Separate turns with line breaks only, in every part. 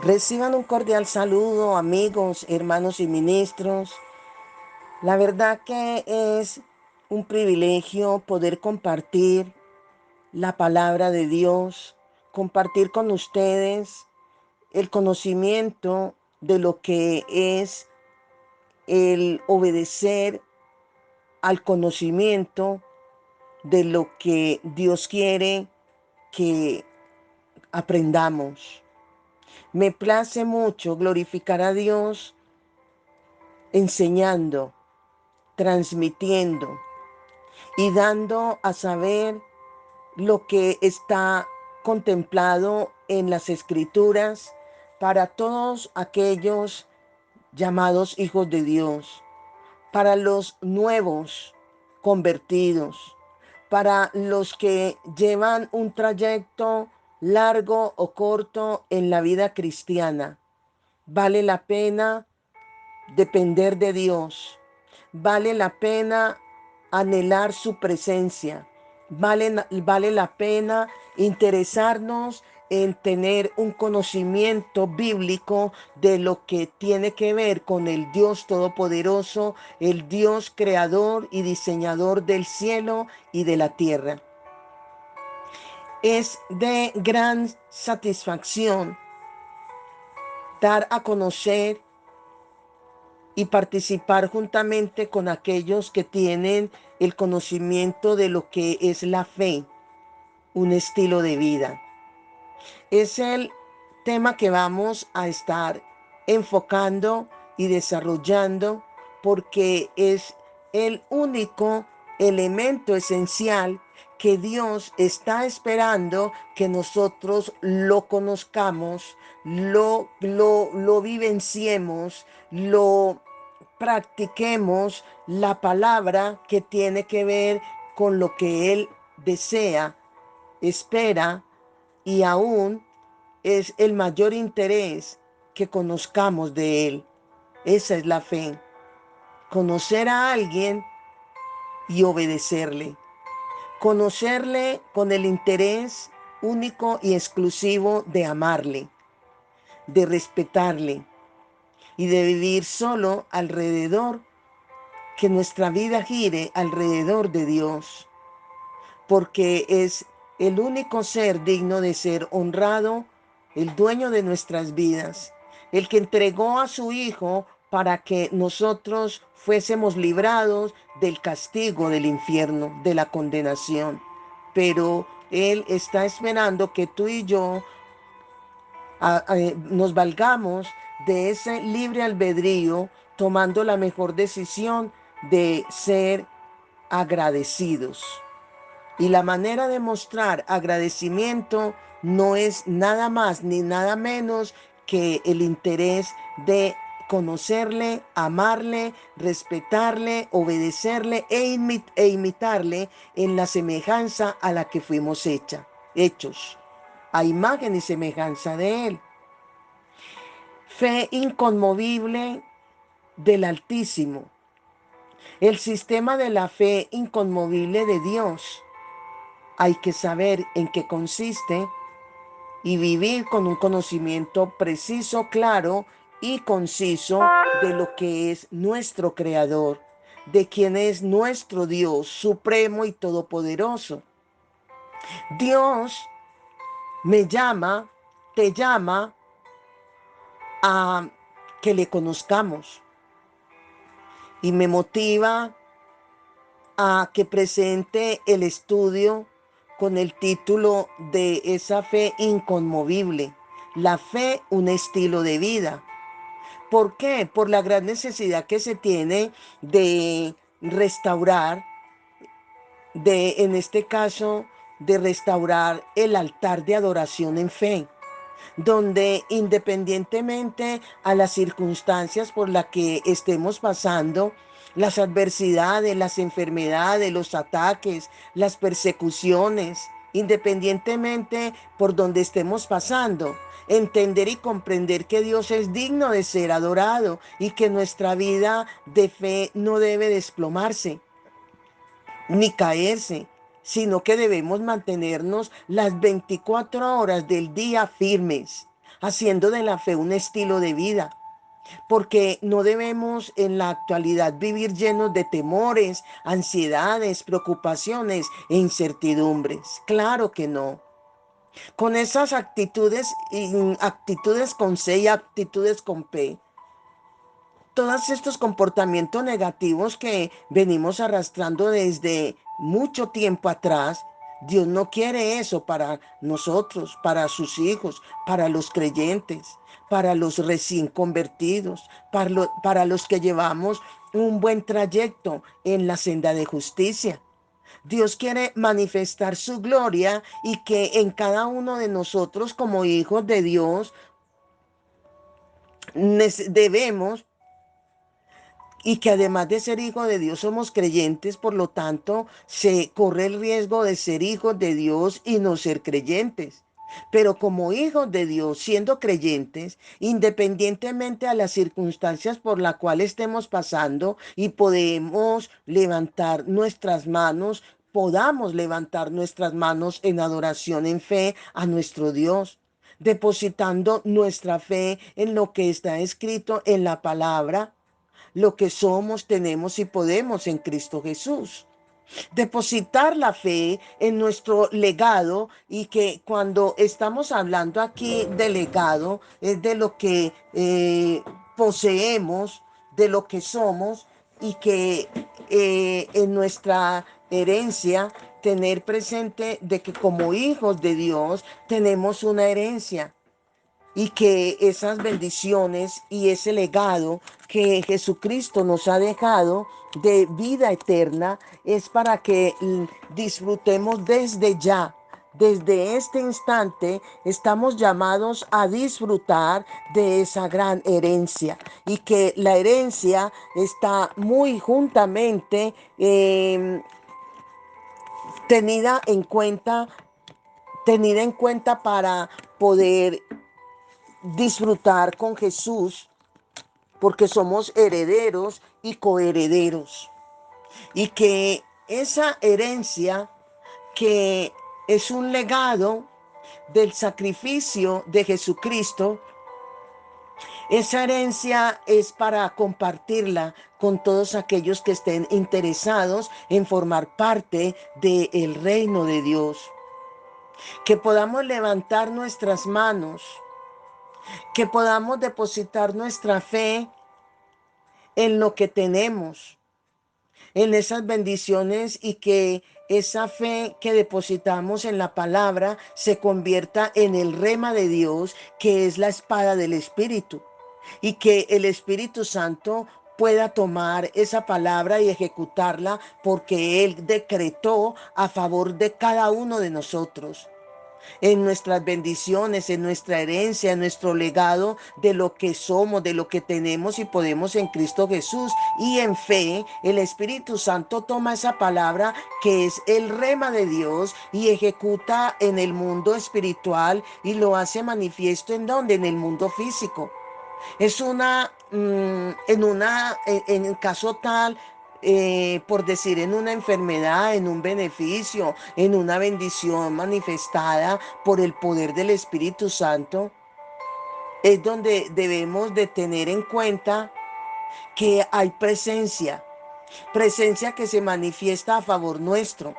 Reciban un cordial saludo, amigos, hermanos y ministros. La verdad que es un privilegio poder compartir la palabra de Dios, compartir con ustedes el conocimiento de lo que es el obedecer al conocimiento de lo que Dios quiere que aprendamos. Me place mucho glorificar a Dios enseñando, transmitiendo y dando a saber lo que está contemplado en las Escrituras para todos aquellos llamados hijos de Dios, para los nuevos convertidos, para los que llevan un trayecto largo o corto en la vida cristiana. Vale la pena depender de Dios. Vale la pena anhelar su presencia. Vale la pena interesarnos en tener un conocimiento bíblico de lo que tiene que ver con el Dios Todopoderoso, el Dios creador y diseñador del cielo y de la tierra. Es de gran satisfacción dar a conocer y participar juntamente con aquellos que tienen el conocimiento de lo que es la fe, un estilo de vida. Es el tema que vamos a estar enfocando y desarrollando porque es el único elemento esencial que Dios está esperando que nosotros lo conozcamos, lo vivenciemos, lo practiquemos, la palabra que tiene que ver con lo que Él desea, espera y aún es el mayor interés que conozcamos de Él. Esa es la fe. Conocer a alguien y obedecerle. Conocerle con el interés único y exclusivo de amarle, de respetarle y de vivir solo alrededor, que nuestra vida gire alrededor de Dios, porque es el único ser digno de ser honrado, el dueño de nuestras vidas, el que entregó a su Hijo para que nosotros fuésemos librados del castigo del infierno, de la condenación. Pero Él está esperando que tú y yo nos valgamos de ese libre albedrío, tomando la mejor decisión de ser agradecidos. Y la manera de mostrar agradecimiento no es nada más ni nada menos que el interés de conocerle, amarle, respetarle, obedecerle e imitarle en la semejanza a la que fuimos hechos, a imagen y semejanza de Él. Fe inconmovible del Altísimo. El sistema de la fe inconmovible de Dios. Hay que saber en qué consiste y vivir con un conocimiento preciso, claro y conciso de lo que es nuestro Creador, de quién es nuestro Dios supremo y todopoderoso. Dios me llama, te llama a que le conozcamos y me motiva a que presente el estudio con el título de esa fe inconmovible, la fe, un estilo de vida. ¿Por qué? Por la gran necesidad que se tiene de restaurar, en este caso, de restaurar el altar de adoración en fe, donde independientemente a las circunstancias por las que estemos pasando, las adversidades, las enfermedades, los ataques, las persecuciones, independientemente por donde estemos pasando, entender y comprender que Dios es digno de ser adorado y que nuestra vida de fe no debe desplomarse ni caerse, sino que debemos mantenernos las 24 horas del día firmes, haciendo de la fe un estilo de vida, porque no debemos en la actualidad vivir llenos de temores, ansiedades, preocupaciones e incertidumbres. Claro que no. Con esas actitudes, actitudes con C y actitudes con P, todos estos comportamientos negativos que venimos arrastrando desde mucho tiempo atrás, Dios no quiere eso para nosotros, para sus hijos, para los creyentes, para los recién convertidos, para los que llevamos un buen trayecto en la senda de justicia. Dios quiere manifestar su gloria y que en cada uno de nosotros como hijos de Dios debemos, y que además de ser hijo de Dios somos creyentes, por lo tanto se corre el riesgo de ser hijos de Dios y no ser creyentes. Pero como hijos de Dios, siendo creyentes, independientemente a las circunstancias por las cuales estemos pasando y podemos levantar nuestras manos, podamos levantar nuestras manos en adoración, en fe a nuestro Dios, depositando nuestra fe en lo que está escrito en la palabra, lo que somos, tenemos y podemos en Cristo Jesús. Depositar la fe en nuestro legado, y que cuando estamos hablando aquí de legado es de lo que poseemos, de lo que somos, y que en nuestra herencia tener presente de que como hijos de Dios tenemos una herencia, y que esas bendiciones y ese legado que Jesucristo nos ha dejado de vida eterna es para que disfrutemos desde ya. Desde este instante estamos llamados a disfrutar de esa gran herencia, y que la herencia está muy juntamente tenida en cuenta, tenida en cuenta para poder disfrutar con Jesús, porque somos herederos y coherederos. Y que esa herencia, que es un legado del sacrificio de Jesucristo, esa herencia es para compartirla con todos aquellos que estén interesados en formar parte del reino de Dios. Que podamos levantar nuestras manos, que podamos depositar nuestra fe en lo que tenemos, en esas bendiciones, y que esa fe que depositamos en la palabra se convierta en el rema de Dios, que es la espada del Espíritu, y que el Espíritu Santo pueda tomar esa palabra y ejecutarla, porque Él decretó a favor de cada uno de nosotros, en nuestras bendiciones, en nuestra herencia, en nuestro legado, de lo que somos, de lo que tenemos y podemos en Cristo Jesús. Y en fe, el Espíritu Santo toma esa palabra que es el rema de Dios y ejecuta en el mundo espiritual, y lo hace manifiesto en donde, en el mundo físico. Es en caso tal, por decir, en una enfermedad, en un beneficio, en una bendición manifestada por el poder del Espíritu Santo, es donde debemos de tener en cuenta que hay presencia, presencia que se manifiesta a favor nuestro,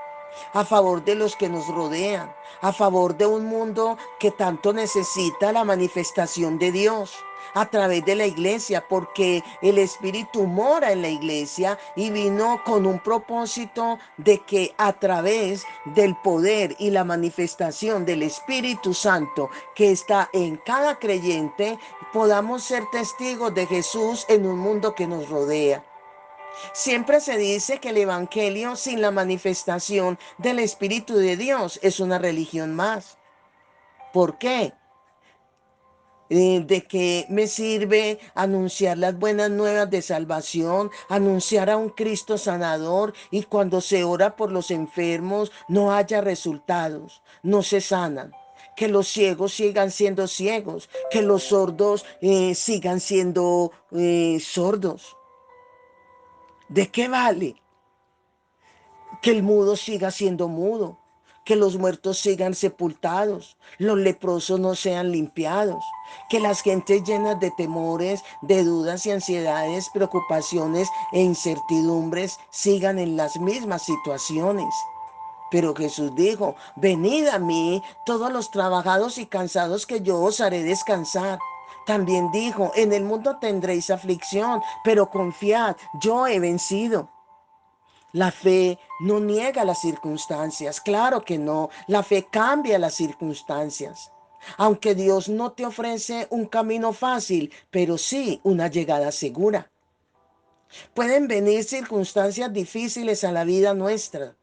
a favor de los que nos rodean, a favor de un mundo que tanto necesita la manifestación de Dios a través de la iglesia, porque el Espíritu mora en la iglesia y vino con un propósito de que a través del poder y la manifestación del Espíritu Santo que está en cada creyente podamos ser testigos de Jesús en un mundo que nos rodea. Siempre se dice que el Evangelio sin la manifestación del Espíritu de Dios es una religión más. ¿Por qué? ¿De qué me sirve anunciar las buenas nuevas de salvación, anunciar a un Cristo sanador, y cuando se ora por los enfermos no haya resultados, no se sanan? Que los ciegos sigan siendo ciegos, que los sordos sigan siendo sordos. ¿De qué vale que el mudo siga siendo mudo, que los muertos sigan sepultados, los leprosos no sean limpiados, que las gentes llenas de temores, de dudas y ansiedades, preocupaciones e incertidumbres sigan en las mismas situaciones. Pero Jesús dijo, venid a mí todos los trabajados y cansados, que yo os haré descansar. También dijo, en el mundo tendréis aflicción, pero confiad, yo he vencido. La fe no niega las circunstancias, claro que no. La fe cambia las circunstancias. Aunque Dios no te ofrece un camino fácil, pero sí una llegada segura. Pueden venir circunstancias difíciles a la vida nuestra,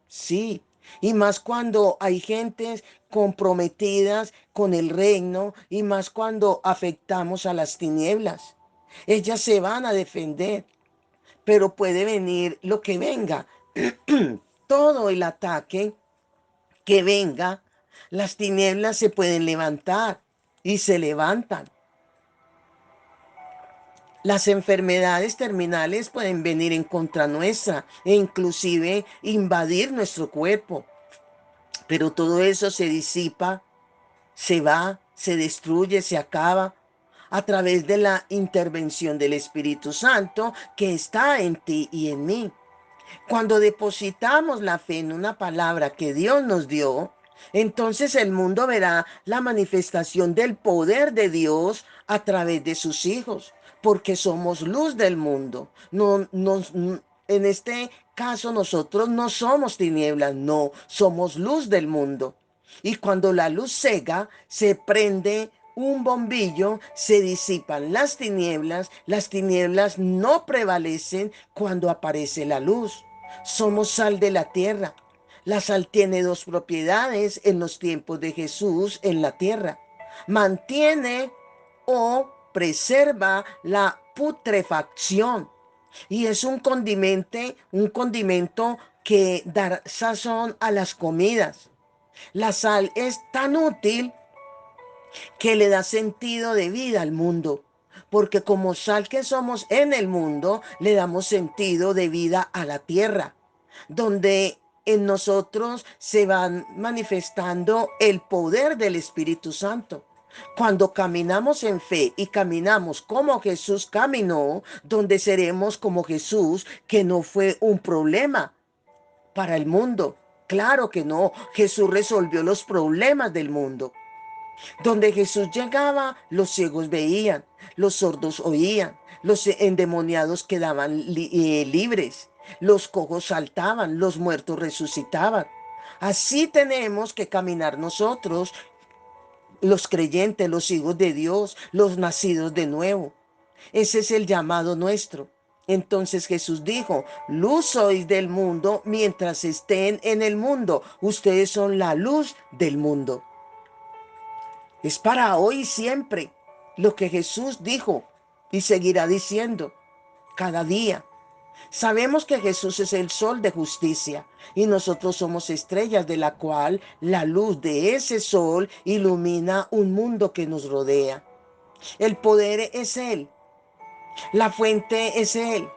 sí, y más cuando hay gentes comprometidas con el reino y más cuando afectamos a las tinieblas. Ellas se van a defender, pero puede venir lo que venga. Todo el ataque que venga, las tinieblas se pueden levantar y se levantan. Las enfermedades terminales pueden venir en contra nuestra e inclusive invadir nuestro cuerpo. Pero todo eso se disipa, se va, se destruye, se acaba a través de la intervención del Espíritu Santo que está en ti y en mí. Cuando depositamos la fe en una palabra que Dios nos dio, entonces el mundo verá la manifestación del poder de Dios a través de sus hijos, porque somos luz del mundo. En este caso nosotros no somos tinieblas, no, somos luz del mundo. Y cuando la luz cega, se prende un bombillo, se disipan las tinieblas no prevalecen cuando aparece la luz. Somos sal de la tierra. La sal tiene dos propiedades en los tiempos de Jesús en la tierra. Mantiene o preserva la putrefacción y es un condimento que da sazón a las comidas. La sal es tan útil que le da sentido de vida al mundo, porque como sal que somos en el mundo, le damos sentido de vida a la tierra, donde en nosotros se van manifestando el poder del Espíritu Santo. Cuando caminamos en fe y caminamos como Jesús caminó, donde seremos como Jesús, que no fue un problema para el mundo. Claro que no, Jesús resolvió los problemas del mundo. Donde Jesús llegaba, los ciegos veían, los sordos oían, los endemoniados quedaban libres, los cojos saltaban, los muertos resucitaban. Así tenemos que caminar nosotros, los creyentes, los hijos de Dios, los nacidos de nuevo. Ese es el llamado nuestro. Entonces Jesús dijo, luz sois del mundo mientras estén en el mundo. Ustedes son la luz del mundo. Es para hoy y siempre lo que Jesús dijo y seguirá diciendo cada día. Sabemos que Jesús es el sol de justicia y nosotros somos estrellas de la cual la luz de ese sol ilumina un mundo que nos rodea. El poder es Él, la fuente es Él,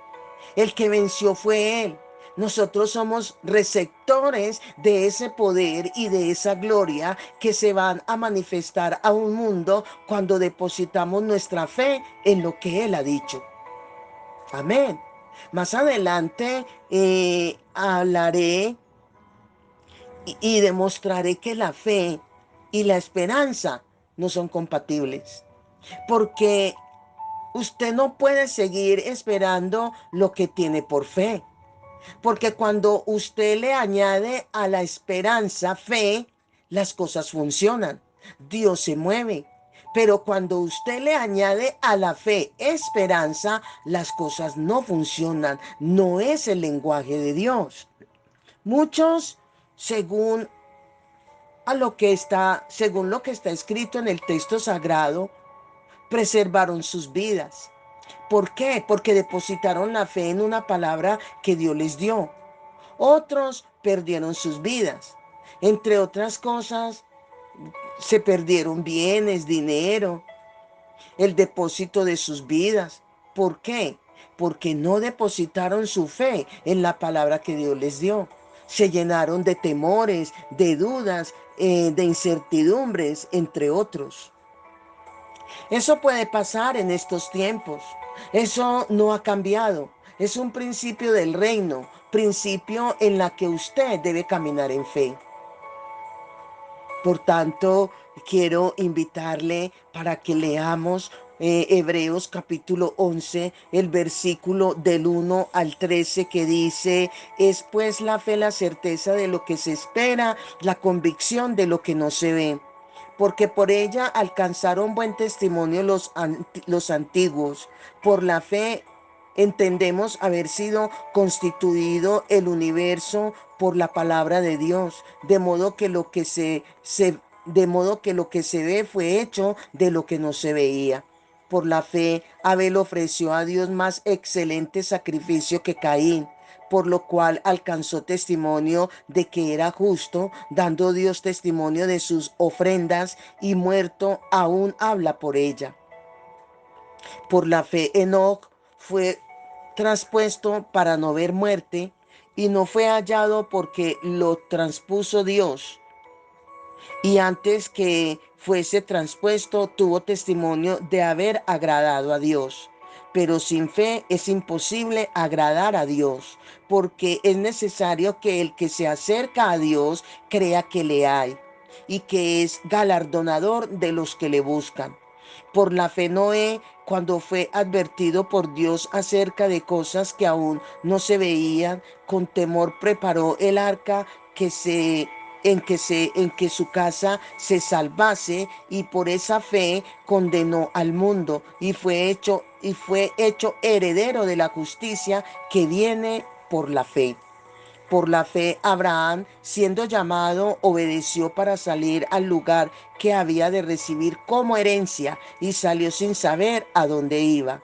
el que venció fue Él. Nosotros somos receptores de ese poder y de esa gloria que se van a manifestar a un mundo cuando depositamos nuestra fe en lo que Él ha dicho. Amén. Más adelante hablaré y demostraré que la fe y la esperanza no son compatibles. Porque usted no puede seguir esperando lo que tiene por fe. Porque cuando usted le añade a la esperanza fe, las cosas funcionan. Dios se mueve. Pero cuando usted le añade a la fe esperanza, las cosas no funcionan. No es el lenguaje de Dios. Muchos, según lo que está escrito en el texto sagrado, preservaron sus vidas. ¿Por qué? Porque depositaron la fe en una palabra que Dios les dio. Otros perdieron sus vidas. Entre otras cosas, se perdieron bienes, dinero, el depósito de sus vidas. ¿Por qué? Porque no depositaron su fe en la palabra que Dios les dio. Se llenaron de temores, de dudas, de incertidumbres, entre otros. Eso puede pasar en estos tiempos. Eso no ha cambiado. Es un principio del reino, principio en la que usted debe caminar en fe. Por tanto, quiero invitarle para que leamos Hebreos capítulo 11, el versículo del 1 al 13 que dice, es pues la fe la certeza de lo que se espera, la convicción de lo que no se ve. Porque por ella alcanzaron buen testimonio los antiguos. Por la fe entendemos haber sido constituido el universo por la palabra de Dios, de modo que lo que se ve fue hecho de lo que no se veía. Por la fe, Abel ofreció a Dios más excelente sacrificio que Caín, por lo cual alcanzó testimonio de que era justo, dando Dios testimonio de sus ofrendas, y muerto aún habla por ella. Por la fe, Enoc fue traspuesto para no ver muerte, y no fue hallado porque lo transpuso Dios. Y antes que fuese transpuesto, tuvo testimonio de haber agradado a Dios. Pero sin fe es imposible agradar a Dios, porque es necesario que el que se acerca a Dios crea que le hay y que es galardonador de los que le buscan. Por la fe Noé, cuando fue advertido por Dios acerca de cosas que aún no se veían, con temor preparó el arca en que su casa se salvase, y por esa fe condenó al mundo y fue hecho heredero de la justicia que viene por la fe. Por la fe, Abraham, siendo llamado, obedeció para salir al lugar que había de recibir como herencia, y salió sin saber a dónde iba.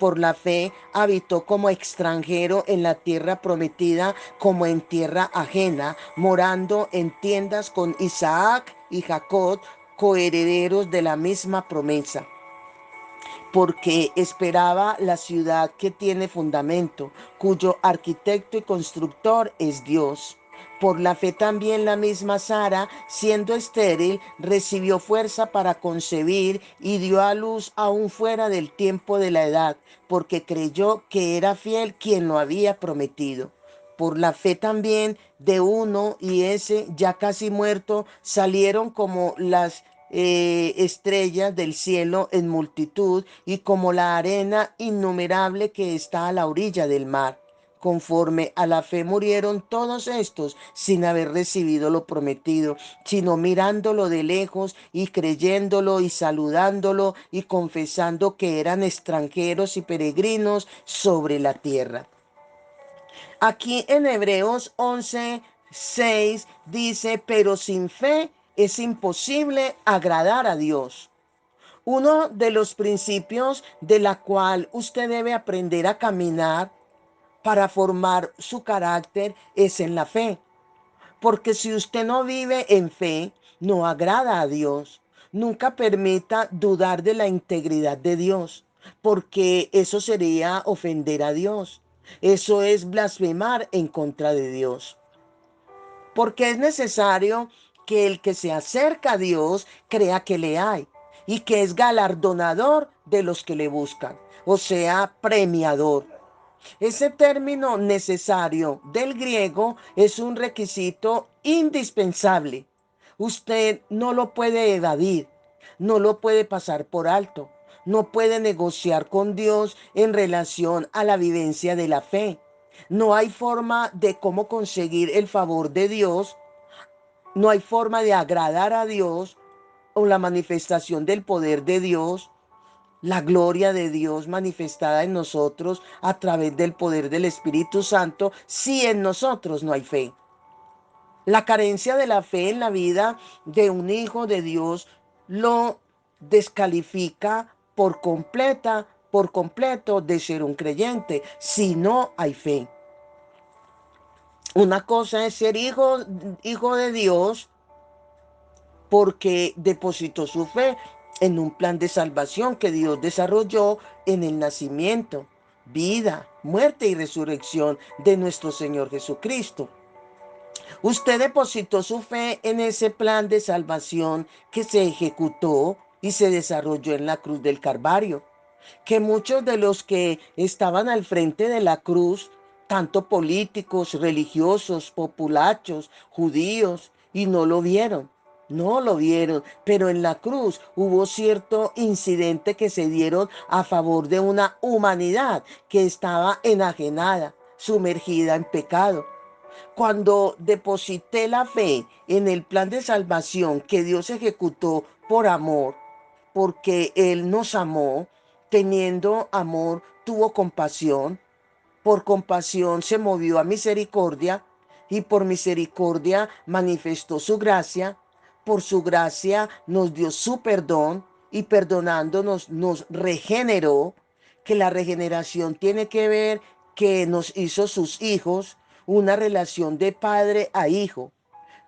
Por la fe habitó como extranjero en la tierra prometida, como en tierra ajena, morando en tiendas con Isaac y Jacob, coherederos de la misma promesa, porque esperaba la ciudad que tiene fundamento, cuyo arquitecto y constructor es Dios. Por la fe también la misma Sara, siendo estéril, recibió fuerza para concebir y dio a luz aún fuera del tiempo de la edad, porque creyó que era fiel quien lo había prometido. Por la fe también de uno, y ese ya casi muerto, salieron como las estrellas del cielo en multitud, y como la arena innumerable que está a la orilla del mar. Conforme a la fe murieron todos estos sin haber recibido lo prometido, sino mirándolo de lejos y creyéndolo y saludándolo y confesando que eran extranjeros y peregrinos sobre la tierra. Aquí en Hebreos 11:6 dice, pero sin fe es imposible agradar a Dios. Uno de los principios de la cual usted debe aprender a caminar para formar su carácter es en la fe. Porque si usted no vive en fe, no agrada a Dios. Nunca permita dudar de la integridad de Dios, porque eso sería ofender a Dios. Eso es blasfemar en contra de Dios. Porque es necesario que el que se acerca a Dios crea que le hay y que es galardonador de los que le buscan, o sea, premiador. Ese término necesario del griego es un requisito indispensable. Usted no lo puede evadir, no lo puede pasar por alto, no puede negociar con Dios en relación a la vivencia de la fe. No hay forma de cómo conseguir el favor de Dios, no hay forma de agradar a Dios o la manifestación del poder de Dios, la gloria de Dios manifestada en nosotros a través del poder del Espíritu Santo, si en nosotros no hay fe. La carencia de la fe en la vida de un hijo de Dios lo descalifica por completo de ser un creyente, si no hay fe. Una cosa es ser hijo de Dios porque depositó su fe en un plan de salvación que Dios desarrolló en el nacimiento, vida, muerte y resurrección de nuestro Señor Jesucristo. Usted depositó su fe en ese plan de salvación que se ejecutó y se desarrolló en la cruz del Calvario, que muchos de los que estaban al frente de la cruz, tanto políticos, religiosos, populachos, judíos, y no lo vieron. No lo vieron, pero en la cruz hubo cierto incidente que se dieron a favor de una humanidad que estaba enajenada, sumergida en pecado. Cuando deposité la fe en el plan de salvación que Dios ejecutó por amor, porque Él nos amó, teniendo amor, tuvo compasión, por compasión se movió a misericordia y por misericordia manifestó su gracia, por su gracia nos dio su perdón y perdonándonos nos regeneró, que la regeneración tiene que ver que nos hizo sus hijos, una relación de padre a hijo.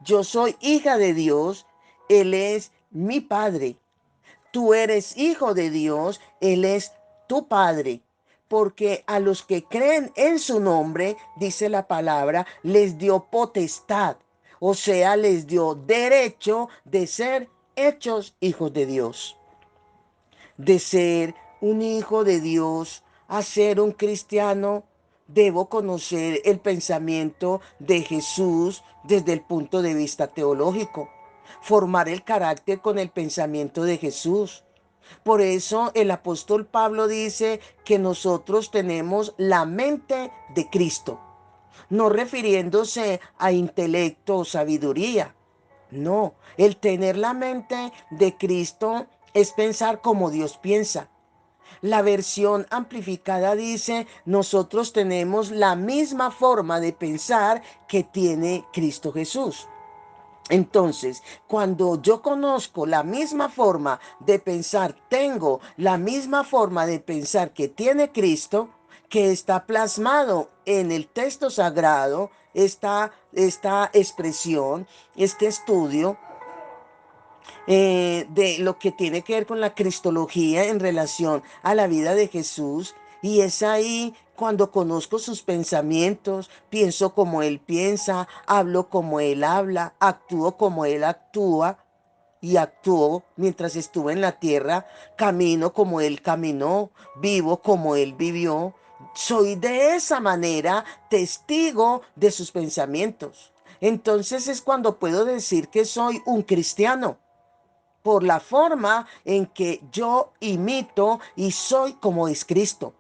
Yo soy hija de Dios, Él es mi padre. Tú eres hijo de Dios, Él es tu Padre. Porque a los que creen en su nombre, dice la palabra, les dio potestad. O sea, les dio derecho de ser hechos hijos de Dios. De ser un hijo de Dios a ser un cristiano, debo conocer el pensamiento de Jesús desde el punto de vista teológico, formar el carácter con el pensamiento de Jesús. Por eso el apóstol Pablo dice que nosotros tenemos la mente de Cristo, no refiriéndose a intelecto o sabiduría. No, el tener la mente de Cristo es pensar como Dios piensa. La versión amplificada dice, nosotros tenemos la misma forma de pensar que tiene Cristo Jesús. Entonces, cuando yo conozco la misma forma de pensar, tengo la misma forma de pensar que tiene Cristo, que está plasmado en el texto sagrado, esta expresión, este estudio, de lo que tiene que ver con la cristología en relación a la vida de Jesús. Y es ahí cuando conozco sus pensamientos, pienso como Él piensa, hablo como Él habla, actúo como Él actúa y actuó mientras estuve en la tierra, camino como Él caminó, vivo como Él vivió. Soy de esa manera testigo de sus pensamientos. Entonces es cuando puedo decir que soy un cristiano por la forma en que yo imito y soy como es Cristo,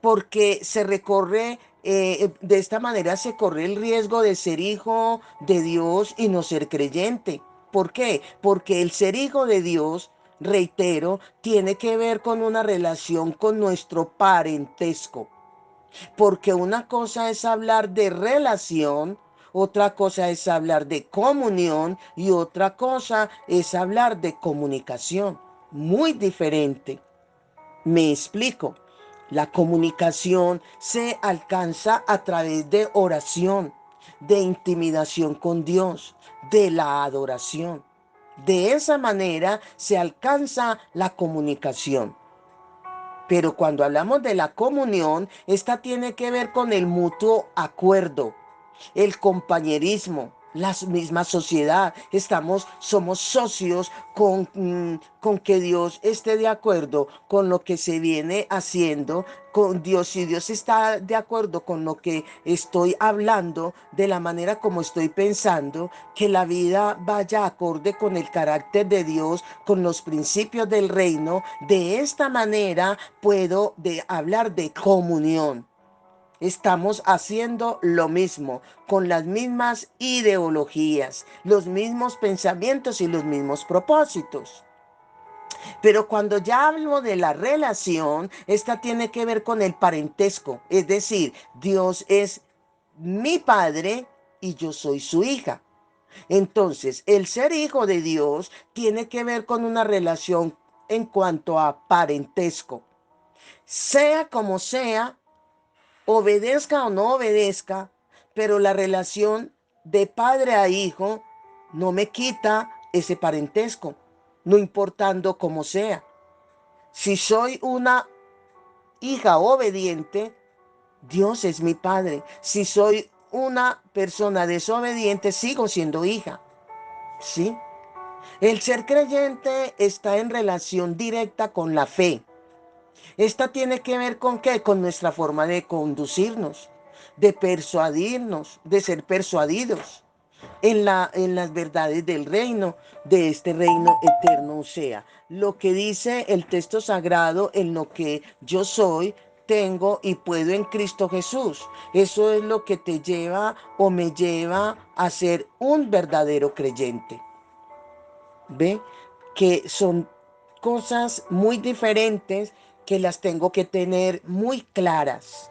porque se recorre, de esta manera se corre el riesgo de ser hijo de Dios y no ser creyente. ¿Por qué? Porque el ser hijo de Dios, reitero, tiene que ver con una relación con nuestro parentesco. Porque una cosa es hablar de relación, otra cosa es hablar de comunión y otra cosa es hablar de comunicación. Muy diferente. Me explico. La comunicación se alcanza a través de oración, de intimidación con Dios, de la adoración. De esa manera se alcanza la comunicación. Pero cuando hablamos de la comunión, esta tiene que ver con el mutuo acuerdo, el compañerismo, la misma sociedad. Somos socios con que Dios esté de acuerdo con lo que se viene haciendo con Dios. Si Dios está de acuerdo con lo que estoy hablando, de la manera como estoy pensando, que la vida vaya acorde con el carácter de Dios, con los principios del reino. De esta manera puedo hablar de comunión. Estamos haciendo lo mismo, con las mismas ideologías, los mismos pensamientos y los mismos propósitos. Pero cuando ya hablo de la relación, esta tiene que ver con el parentesco, es decir, Dios es mi padre y yo soy su hija. Entonces, el ser hijo de Dios tiene que ver con una relación en cuanto a parentesco. Sea como sea, obedezca o no obedezca, pero la relación de padre a hijo no me quita ese parentesco, no importando cómo sea. Si soy una hija obediente, Dios es mi padre. Si soy una persona desobediente, sigo siendo hija, ¿sí? El ser creyente está en relación directa con la fe. Esta tiene que ver con qué, con nuestra forma de conducirnos, de persuadirnos, de ser persuadidos en las verdades del reino, de este reino eterno. O sea, lo que dice el texto sagrado en lo que yo soy, tengo y puedo en Cristo Jesús. Eso es lo que te lleva o me lleva a ser un verdadero creyente. ¿Ve? Que son cosas muy diferentes que las tengo que tener muy claras.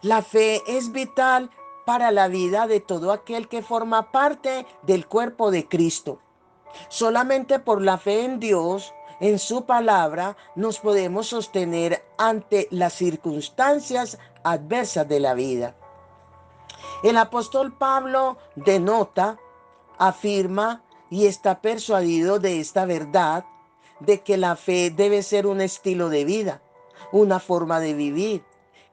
La fe es vital para la vida de todo aquel que forma parte del cuerpo de Cristo. Solamente por la fe en Dios, en su palabra, nos podemos sostener ante las circunstancias adversas de la vida. El apóstol Pablo denota, afirma y está persuadido de esta verdad, de que la fe debe ser un estilo de vida, una forma de vivir,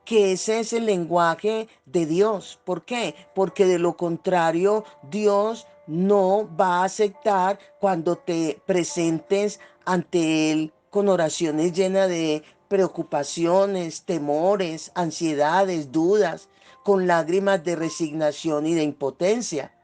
que ese es el lenguaje de Dios. ¿Por qué? Porque de lo contrario, Dios no va a aceptar cuando te presentes ante Él con oraciones llenas de preocupaciones, temores, ansiedades, dudas, con lágrimas de resignación y de impotencia.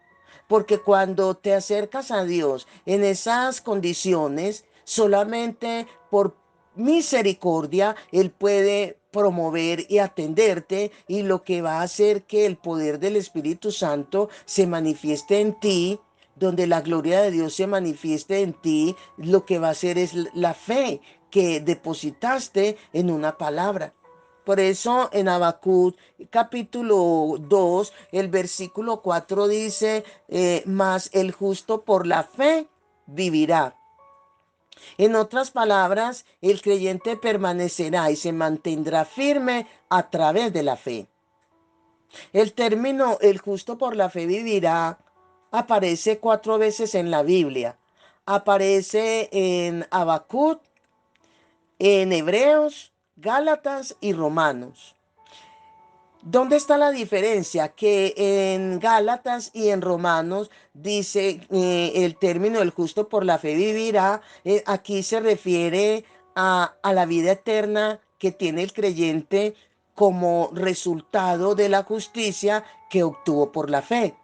Porque cuando te acercas a Dios en esas condiciones, solamente por misericordia, Él puede promover y atenderte, y lo que va a hacer que el poder del Espíritu Santo se manifieste en ti, donde la gloria de Dios se manifieste en ti, lo que va a hacer es la fe que depositaste en una palabra. Por eso en Habacuc capítulo 2, el versículo 4 dice, mas el justo por la fe vivirá. En otras palabras, el creyente permanecerá y se mantendrá firme a través de la fe. El término el justo por la fe vivirá aparece 4 veces en la Biblia. Aparece en Habacuc, en Hebreos, Gálatas y Romanos. ¿Dónde está la diferencia? Que en Gálatas y en Romanos dice el término el justo por la fe vivirá. Aquí se refiere a la vida eterna que tiene el creyente como resultado de la justicia que obtuvo por la fe.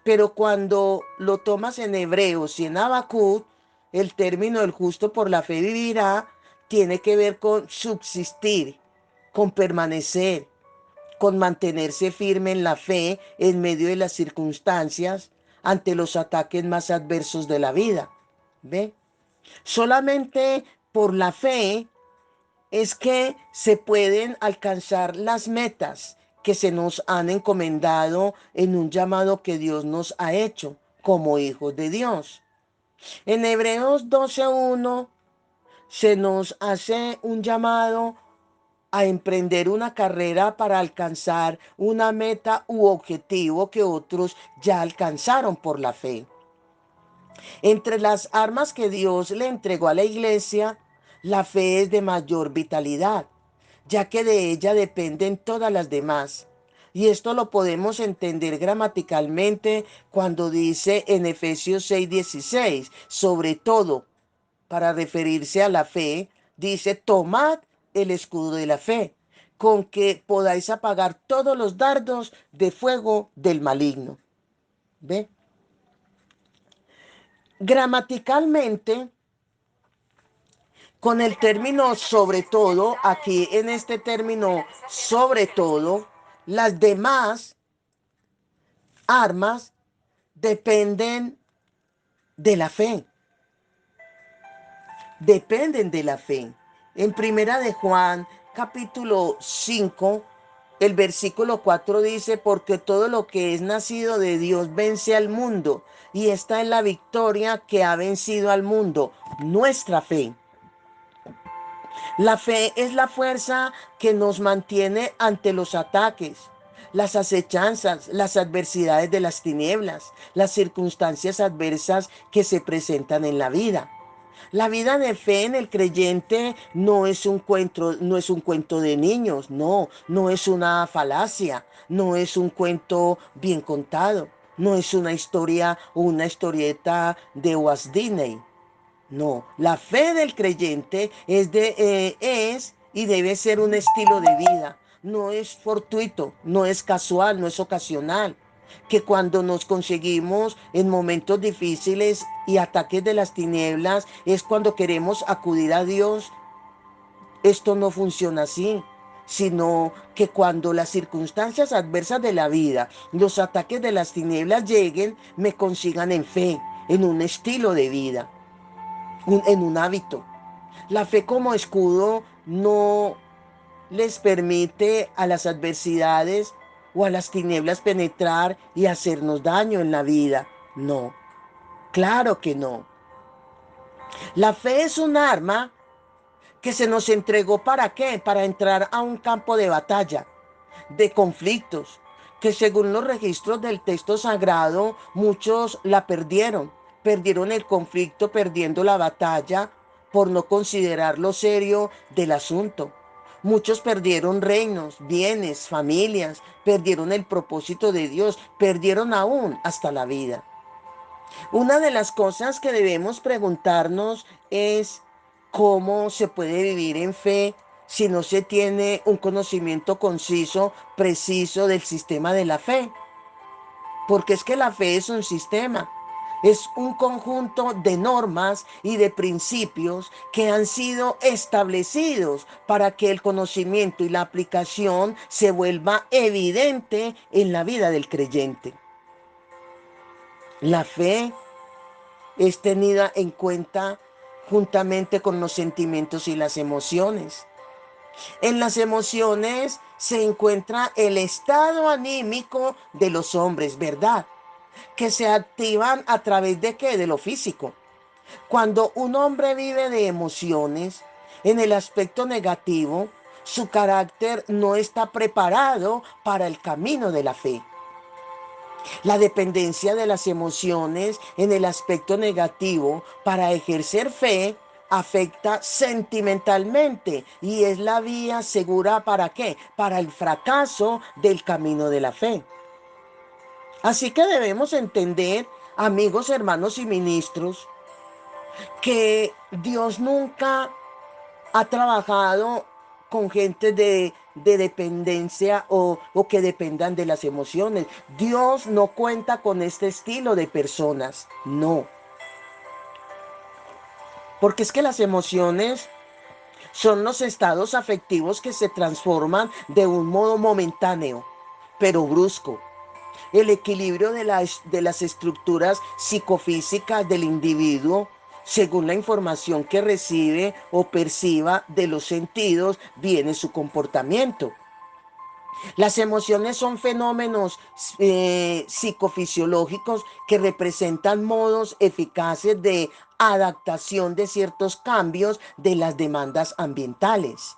Pero cuando lo tomas en Hebreos y en Habacuc, el término el justo por la fe vivirá tiene que ver con subsistir, con permanecer, con mantenerse firme en la fe en medio de las circunstancias, ante los ataques más adversos de la vida. ¿Ve? Solamente por la fe es que se pueden alcanzar las metas que se nos han encomendado en un llamado que Dios nos ha hecho como hijos de Dios. En Hebreos 12:1 se nos hace un llamado a emprender una carrera para alcanzar una meta u objetivo que otros ya alcanzaron por la fe. Entre las armas que Dios le entregó a la iglesia, la fe es de mayor vitalidad, ya que de ella dependen todas las demás. Y esto lo podemos entender gramaticalmente cuando dice en Efesios 6:16, sobre todo, para referirse a la fe, dice, tomad el escudo de la fe, con que podáis apagar todos los dardos de fuego del maligno. ¿Ve? Gramaticalmente, con el término sobre todo, aquí en este término sobre todo, las demás armas dependen de la fe. Dependen de la fe. En Primera de Juan, capítulo 5, el versículo 4 dice, porque todo lo que es nacido de Dios vence al mundo, y esta es la victoria que ha vencido al mundo, nuestra fe. La fe es la fuerza que nos mantiene ante los ataques, las acechanzas, las adversidades de las tinieblas, las circunstancias adversas que se presentan en la vida. La vida de fe en el creyente no es un cuento de niños, no es una falacia, no es un cuento bien contado, no es una historia o una historieta de Walt Disney. No, la fe del creyente es y debe ser un estilo de vida. No es fortuito, no es casual, no es ocasional. Que cuando nos conseguimos en momentos difíciles y ataques de las tinieblas es cuando queremos acudir a Dios. Esto no funciona así, sino que cuando las circunstancias adversas de la vida, los ataques de las tinieblas lleguen, me consigan en fe, en un estilo de vida, en un hábito. La fe como escudo no les permite a las adversidades o a las tinieblas penetrar y hacernos daño en la vida. No, claro que no. La fe es un arma que se nos entregó ¿para qué? Para entrar a un campo de batalla, de conflictos, que según los registros del texto sagrado, muchos la perdieron, perdieron el conflicto, perdiendo la batalla por no considerar lo serio del asunto. Muchos perdieron reinos, bienes, familias, perdieron el propósito de Dios, perdieron aún hasta la vida. Una de las cosas que debemos preguntarnos es cómo se puede vivir en fe si no se tiene un conocimiento conciso, preciso del sistema de la fe. Porque es que la fe es un sistema, es un conjunto de normas y de principios que han sido establecidos para que el conocimiento y la aplicación se vuelva evidente en la vida del creyente. La fe es tenida en cuenta juntamente con los sentimientos y las emociones. En las emociones se encuentra el estado anímico de los hombres, ¿verdad? Que se activan a través de qué? De lo físico. Cuando un hombre vive de emociones, en el aspecto negativo, su carácter no está preparado para el camino de la fe. La dependencia de las emociones en el aspecto negativo para ejercer fe afecta sentimentalmente y es la vía segura ¿para qué? Para el fracaso del camino de la fe. Así que debemos entender, amigos, hermanos y ministros, que Dios nunca ha trabajado con gente de dependencia o que dependan de las emociones. Dios no cuenta con este estilo de personas, no. Porque es que las emociones son los estados afectivos que se transforman de un modo momentáneo, pero brusco. El equilibrio de las estructuras psicofísicas del individuo según la información que recibe o perciba de los sentidos, viene su comportamiento. Las emociones son fenómenos psicofisiológicos que representan modos eficaces de adaptación de ciertos cambios de las demandas ambientales.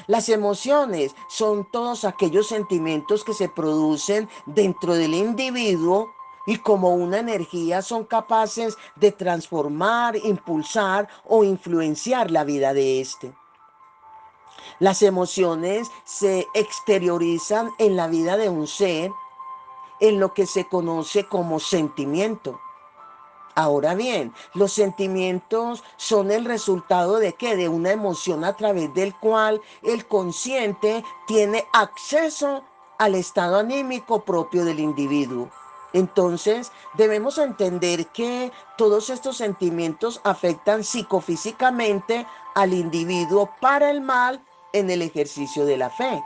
Las emociones son todos aquellos sentimientos que se producen dentro del individuo y como una energía son capaces de transformar, impulsar o influenciar la vida de éste. Las emociones se exteriorizan en la vida de un ser en lo que se conoce como sentimiento. Ahora bien, los sentimientos son el resultado de qué? De una emoción a través del cual el consciente tiene acceso al estado anímico propio del individuo. Entonces, debemos entender que todos estos sentimientos afectan psicofísicamente al individuo para el mal en el ejercicio de la fe.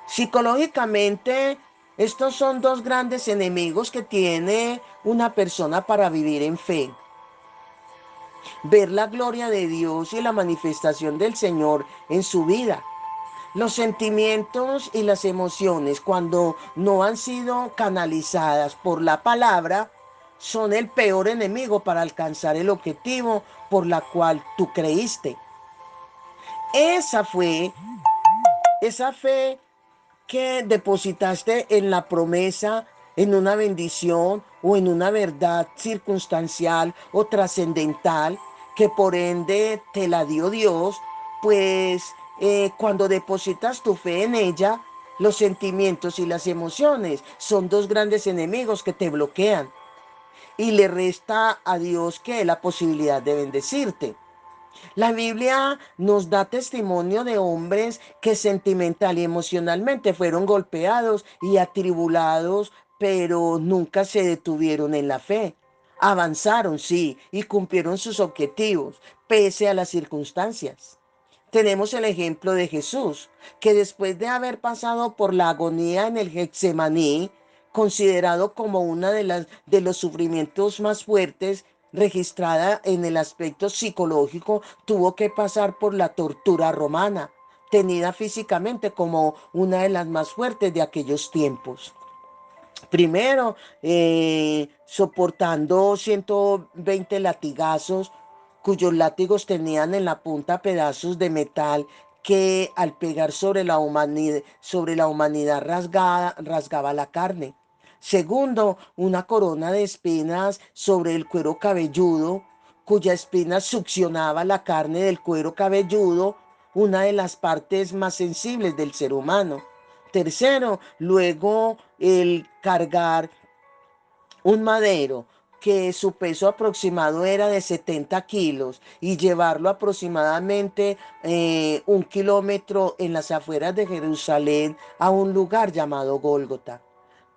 Psicológicamente, estos son dos grandes enemigos que tiene una persona para vivir en fe. Ver la gloria de Dios y la manifestación del Señor en su vida. Los sentimientos y las emociones, cuando no han sido canalizadas por la palabra, son el peor enemigo para alcanzar el objetivo por la cual tú creíste. Esa fe que depositaste en la promesa, en una bendición o en una verdad circunstancial o trascendental, que por ende te la dio Dios, pues cuando depositas tu fe en ella, los sentimientos y las emociones son dos grandes enemigos que te bloquean y le resta a Dios que la posibilidad de bendecirte. La Biblia nos da testimonio de hombres que sentimental y emocionalmente fueron golpeados y atribulados, pero nunca se detuvieron en la fe. Avanzaron, sí, y cumplieron sus objetivos, pese a las circunstancias. Tenemos el ejemplo de Jesús, que después de haber pasado por la agonía en el Getsemaní, considerado como una de los sufrimientos más fuertes registrada en el aspecto psicológico, tuvo que pasar por la tortura romana, tenida físicamente como una de las más fuertes de aquellos tiempos. Primero, soportando 120 latigazos, cuyos látigos tenían en la punta pedazos de metal que al pegar sobre la humanidad rasgaba la carne. Segundo, una corona de espinas sobre el cuero cabelludo, cuya espina succionaba la carne del cuero cabelludo, una de las partes más sensibles del ser humano. Tercero, luego el cargar un madero que su peso aproximado era de 70 kilos y llevarlo aproximadamente 1 kilómetro en las afueras de Jerusalén a un lugar llamado Gólgota.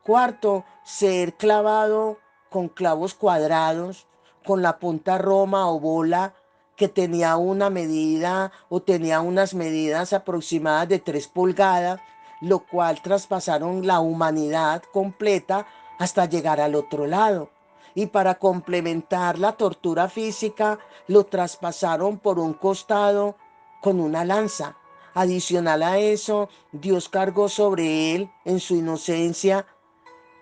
Cuarto, ser clavado con clavos cuadrados, con la punta roma o bola que tenía una medida o tenía unas medidas aproximadas de 3 pulgadas, lo cual traspasaron la humanidad completa hasta llegar al otro lado. Y para complementar la tortura física, lo traspasaron por un costado con una lanza. Adicional a eso, Dios cargó sobre él, en su inocencia,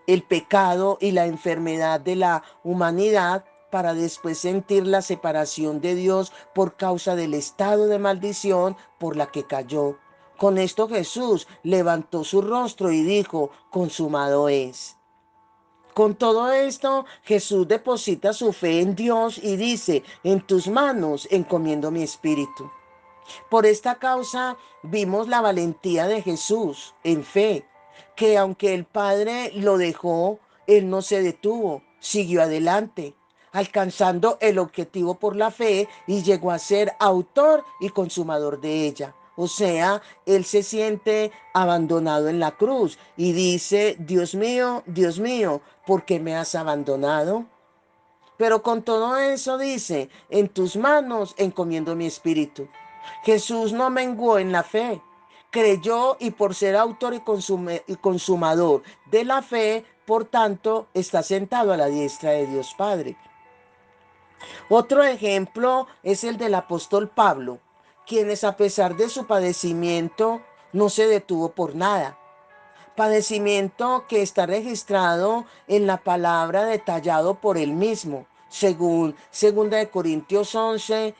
el pecado y la enfermedad de la humanidad para después sentir la separación de Dios por causa del estado de maldición por la que cayó. Con esto Jesús levantó su rostro y dijo, consumado es. Con todo esto, Jesús deposita su fe en Dios y dice, en tus manos encomiendo mi espíritu. Por esta causa vimos la valentía de Jesús en fe, que aunque el Padre lo dejó, él no se detuvo, siguió adelante, alcanzando el objetivo por la fe y llegó a ser autor y consumador de ella. O sea, él se siente abandonado en la cruz y dice, Dios mío, ¿por qué me has abandonado? Pero con todo eso dice, en tus manos encomiendo mi espíritu. Jesús no menguó en la fe, creyó y por ser autor y consumador de la fe, por tanto, está sentado a la diestra de Dios Padre. Otro ejemplo es el del apóstol Pablo, quienes a pesar de su padecimiento no se detuvo por nada. Padecimiento que está registrado en la palabra detallado por él mismo, según 2 Corintios 11,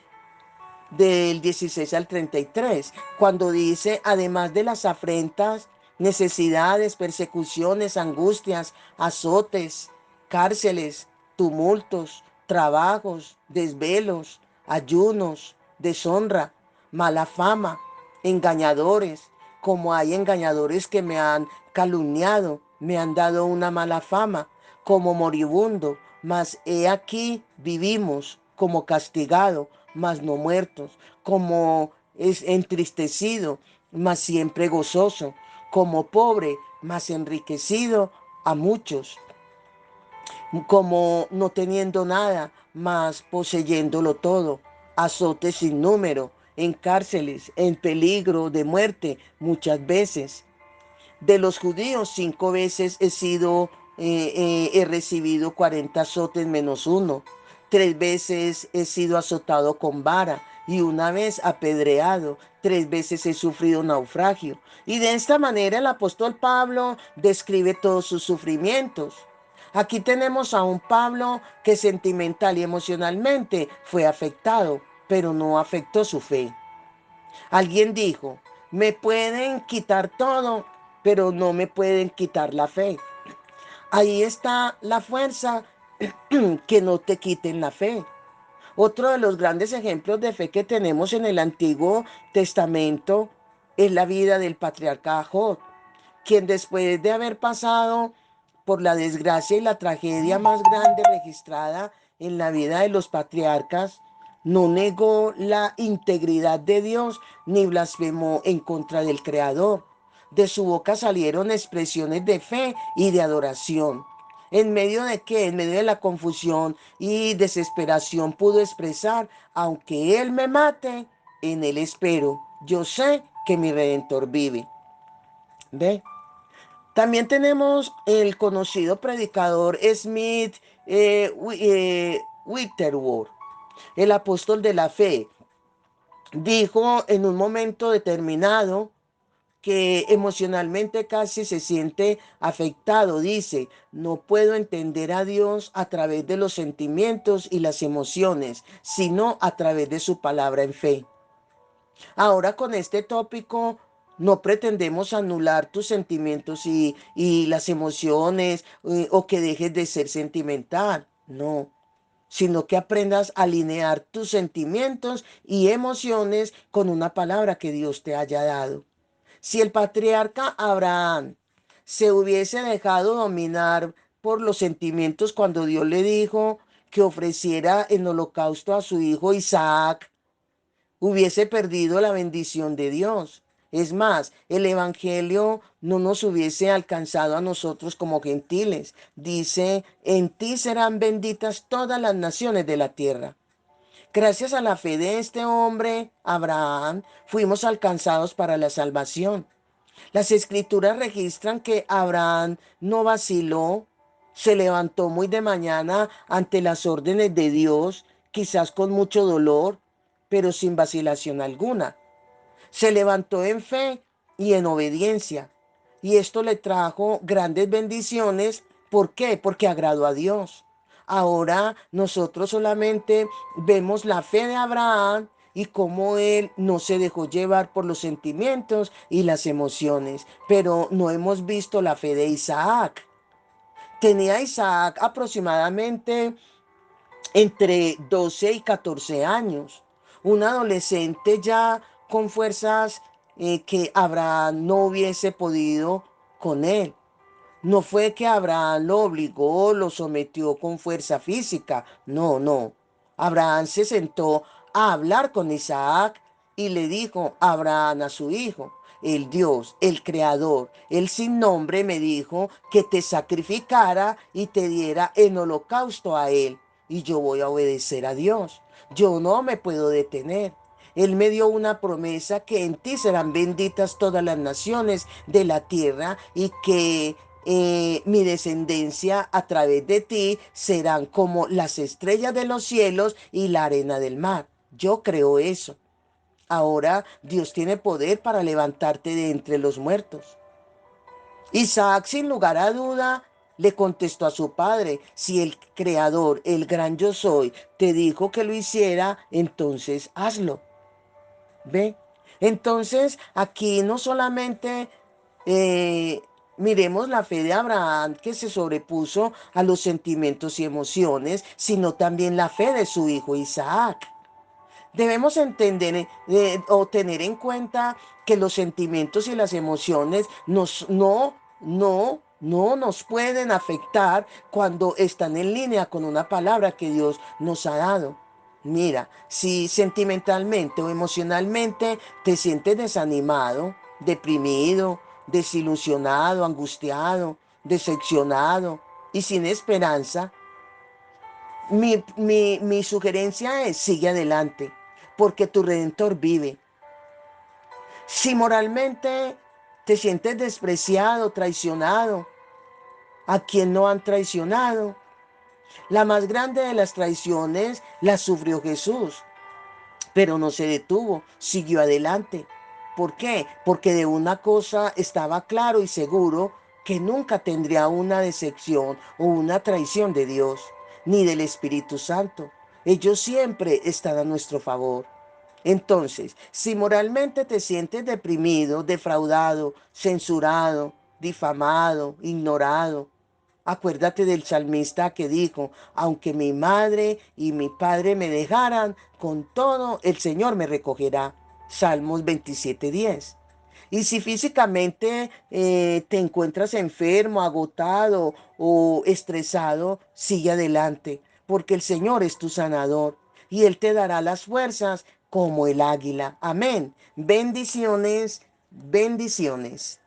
del 16 al 33, cuando dice, además de las afrentas, necesidades, persecuciones, angustias, azotes, cárceles, tumultos, trabajos, desvelos, ayunos, deshonra, mala fama, engañadores, como hay engañadores que me han calumniado, me han dado una mala fama, como moribundo, mas he aquí vivimos como castigado, mas no muertos, como es entristecido, mas siempre gozoso, como pobre, mas enriquecido a muchos, como no teniendo nada, mas poseyéndolo todo, azotes sin número, en cárceles, en peligro de muerte muchas veces. De los judíos 5 veces he recibido 40 azotes menos uno. 3 veces he sido azotado con vara y una vez apedreado. 3 veces he sufrido naufragio. Y de esta manera el apóstol Pablo describe todos sus sufrimientos. Aquí tenemos a un Pablo que sentimental y emocionalmente fue afectado, pero no afectó su fe. Alguien dijo, me pueden quitar todo, pero no me pueden quitar la fe. Ahí está la fuerza, que no te quiten la fe. Otro de los grandes ejemplos de fe que tenemos en el Antiguo Testamento es la vida del patriarca Job, quien después de haber pasado por la desgracia y la tragedia más grande registrada en la vida de los patriarcas, no negó la integridad de Dios ni blasfemó en contra del Creador. De su boca salieron expresiones de fe y de adoración. ¿En medio de qué? En medio de la confusión y desesperación pudo expresar, aunque Él me mate, en Él espero. Yo sé que mi Redentor vive. ¿Ve? También tenemos el conocido predicador Smith Witterworth, el apóstol de la fe. Dijo en un momento determinado que emocionalmente casi se siente afectado. Dice, no puedo entender a Dios a través de los sentimientos y las emociones, sino a través de su palabra en fe. Ahora con este tópico no pretendemos anular tus sentimientos y las emociones o que dejes de ser sentimental, no, sino que aprendas a alinear tus sentimientos y emociones con una palabra que Dios te haya dado. Si el patriarca Abraham se hubiese dejado dominar por los sentimientos cuando Dios le dijo que ofreciera en holocausto a su hijo Isaac, hubiese perdido la bendición de Dios. Es más, el Evangelio no nos hubiese alcanzado a nosotros como gentiles. Dice, en ti serán benditas todas las naciones de la tierra. Gracias a la fe de este hombre, Abraham, fuimos alcanzados para la salvación. Las escrituras registran que Abraham no vaciló, se levantó muy de mañana ante las órdenes de Dios, quizás con mucho dolor, pero sin vacilación alguna. Se levantó en fe y en obediencia. Y esto le trajo grandes bendiciones. ¿Por qué? Porque agradó a Dios. Ahora nosotros solamente vemos la fe de Abraham y cómo él no se dejó llevar por los sentimientos y las emociones, pero no hemos visto la fe de Isaac. Tenía Isaac aproximadamente entre 12 y 14 años, un adolescente ya con fuerzas que Abraham no hubiese podido con él. No fue que Abraham lo obligó, lo sometió con fuerza física. No, no. Abraham se sentó a hablar con Isaac y le dijo a Abraham a su hijo, el Dios, el Creador, el sin nombre me dijo que te sacrificara y te diera en holocausto a él. Y yo voy a obedecer a Dios. Yo no me puedo detener. Él me dio una promesa que en ti serán benditas todas las naciones de la tierra y que mi descendencia a través de ti serán como las estrellas de los cielos y la arena del mar. Yo creo eso. Ahora Dios tiene poder para levantarte de entre los muertos. Isaac, sin lugar a duda, le contestó a su padre, si el Creador, el gran yo soy, te dijo que lo hiciera, entonces hazlo. ¿Ve? Entonces, aquí no solamente eh, miremos la fe de Abraham que se sobrepuso a los sentimientos y emociones, sino también la fe de su hijo Isaac. Debemos entender o tener en cuenta que los sentimientos y las emociones no nos pueden afectar cuando están en línea con una palabra que Dios nos ha dado. Mira, si sentimentalmente o emocionalmente te sientes desanimado, deprimido, desilusionado, angustiado, decepcionado y sin esperanza, mi sugerencia es sigue adelante, porque tu Redentor vive. Si moralmente te sientes despreciado, traicionado, ¿a quien no han traicionado? La más grande de las traiciones la sufrió Jesús, pero no se detuvo, siguió adelante. ¿Por qué? Porque de una cosa estaba claro y seguro, que nunca tendría una decepción o una traición de Dios, ni del Espíritu Santo. Ellos siempre están a nuestro favor. Entonces, si moralmente te sientes deprimido, defraudado, censurado, difamado, ignorado, Acuérdate del salmista que dijo, aunque mi madre y mi padre me dejaran, con todo el Señor me recogerá. Salmos 27:10. Y si físicamente te encuentras enfermo, agotado o estresado, sigue adelante, porque el Señor es tu sanador y Él te dará las fuerzas como el águila. Amén. Bendiciones, bendiciones.